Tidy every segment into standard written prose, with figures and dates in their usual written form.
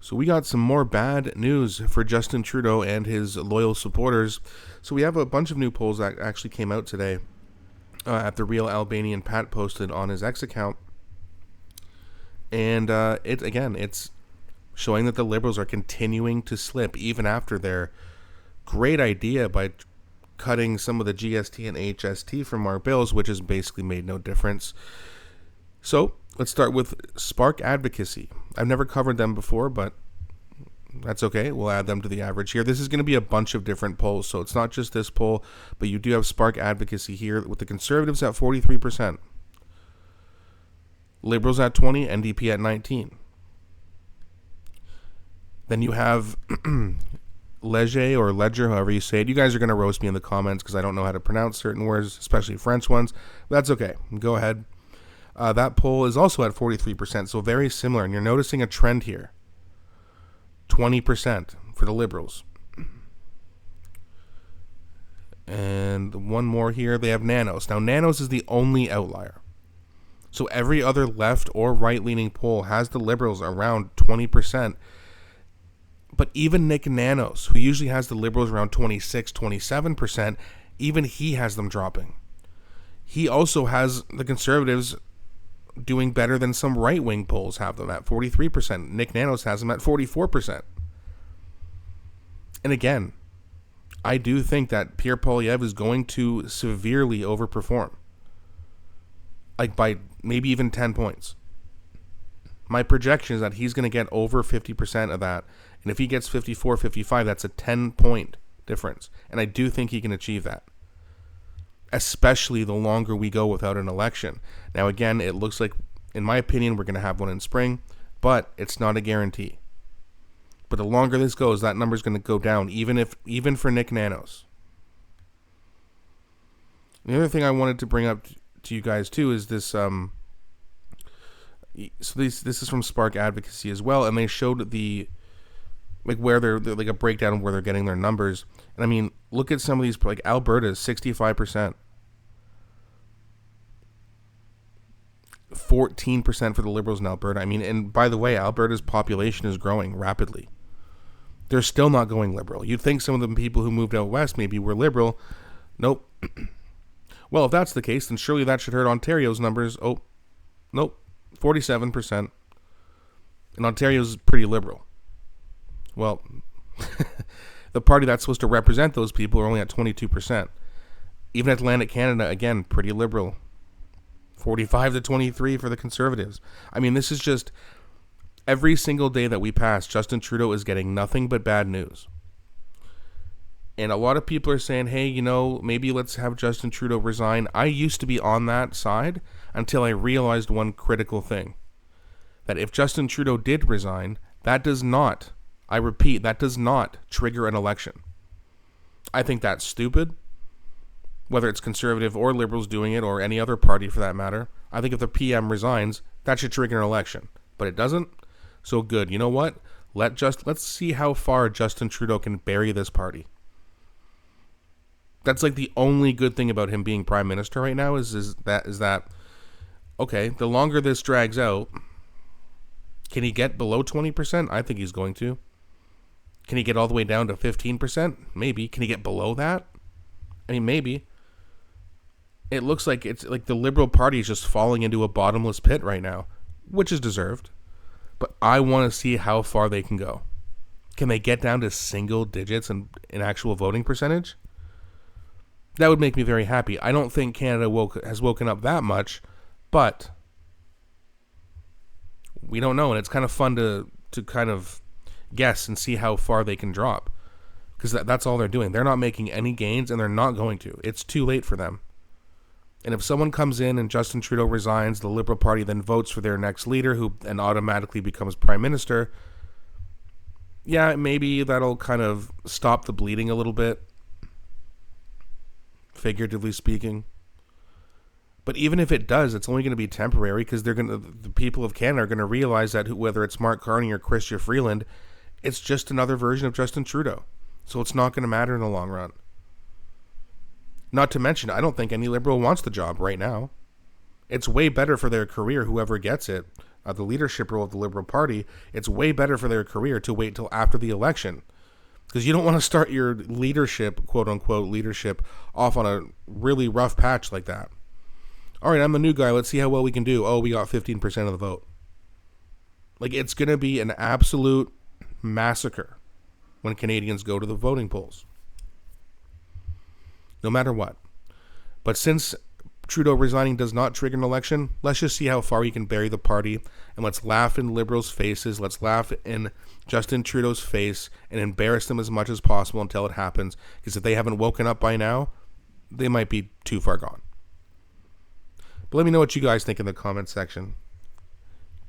So we got some more bad news for Justin Trudeau and his loyal supporters. So we have a bunch of new polls that actually came out today at the Real Albanian Pat posted on his X account. And it's showing that the Liberals are continuing to slip even after their great idea by cutting some of the GST and HST from our bills, which has basically made no difference. So let's start with Spark Advocacy. I've never covered them before, but that's okay. We'll add them to the average here. This is going to be a bunch of different polls, so it's not just this poll, but you do have Spark Advocacy here with the Conservatives at 43%, Liberals at 20%, NDP at 19%. Then you have Leger or Ledger, however you say it. You guys are going to roast me in the comments because I don't know how to pronounce certain words, especially French ones. That's okay. Go ahead. That poll is also at 43%, so very similar. And you're noticing a trend here. 20% for the Liberals. And one more here. They have Nanos. Now, Nanos is the only outlier. So every other left or right-leaning poll has the Liberals around 20%. But even Nick Nanos, who usually has the Liberals around 26, 27%, even he has them dropping. He also has the Conservatives doing better than some right-wing polls have them at 43%. Nick Nanos has them at 44%. And again, I do think that Pierre Poilievre is going to severely overperform. Like by maybe even 10 points. My projection is that he's going to get over 50% of that. And if he gets 54, 55, that's a 10-point difference. And I do think he can achieve that. Especially the longer we go without an election. Now, again, it looks like, in my opinion, we're going to have one in spring. But it's not a guarantee. But the longer this goes, that number's going to go down, even for Nick Nanos. The other thing I wanted to bring up to you guys, too, is this... So this is from Spark Advocacy as well, and they showed the... like where they're like a breakdown of where they're getting their numbers. And I mean, look at some of these, like Alberta is 65%. 14% for the Liberals in Alberta. I mean, and by the way, Alberta's population is growing rapidly. They're still not going Liberal. You'd think some of the people who moved out west maybe were Liberal. Nope. Well, if that's the case, then surely that should hurt Ontario's numbers. Oh, nope. 47%. And Ontario's pretty Liberal. Well, the party that's supposed to represent those people are only at 22%. Even Atlantic Canada, again, pretty Liberal. 45 to 23 for the Conservatives. I mean, this is just... every single day that we pass, Justin Trudeau is getting nothing but bad news. And a lot of people are saying, hey, maybe let's have Justin Trudeau resign. I used to be on that side until I realized one critical thing. That if Justin Trudeau did resign, that does not... I repeat, that does not trigger an election. I think that's stupid. Whether it's Conservative or Liberals doing it, or any other party for that matter. I think if the PM resigns, that should trigger an election. But it doesn't. So good. You know what? Let's see how far Justin Trudeau can bury this party. That's like the only good thing about him being Prime Minister right now is that okay, the longer this drags out, can he get below 20%? I think he's going to. Can he get all the way down to 15%? Maybe. Can he get below that? I mean, maybe. It looks like it's like the Liberal Party is just falling into a bottomless pit right now, which is deserved. But I want to see how far they can go. Can they get down to single digits in actual voting percentage? That would make me very happy. I don't think Canada has woken up that much, but we don't know. And it's kind of fun to kind of guess and see how far they can drop. Because that's all they're doing. They're not making any gains, and they're not going to. It's too late for them. And if someone comes in and Justin Trudeau resigns, the Liberal Party then votes for their next leader, who then automatically becomes Prime Minister, yeah, maybe that'll kind of stop the bleeding a little bit, figuratively speaking. But even if it does, it's only going to be temporary, because the people of Canada are going to realize that whether it's Mark Carney or Chrystia Freeland, it's just another version of Justin Trudeau. So it's not going to matter in the long run. Not to mention, I don't think any Liberal wants the job right now. It's way better for their career, whoever gets it, the leadership role of the Liberal Party, it's way better for their career to wait till after the election. Because you don't want to start your leadership, quote unquote, leadership off on a really rough patch like that. All right, I'm the new guy. Let's see how well we can do. Oh, we got 15% of the vote. Like, it's going to be an absolute massacre when Canadians go to the voting polls. No matter what. But since Trudeau resigning does not trigger an election, let's just see how far he can bury the party, and let's laugh in Liberals' faces, let's laugh in Justin Trudeau's face, and embarrass them as much as possible until it happens, because if they haven't woken up by now, they might be too far gone. But let me know what you guys think in the comments section.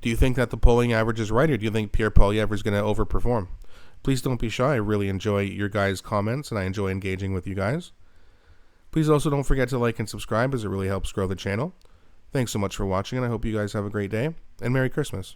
Do you think that the polling average is right, or do you think Pierre Poilievre is going to overperform? Please don't be shy. I really enjoy your guys' comments, and I enjoy engaging with you guys. Please also don't forget to like and subscribe, as it really helps grow the channel. Thanks so much for watching, and I hope you guys have a great day, and Merry Christmas.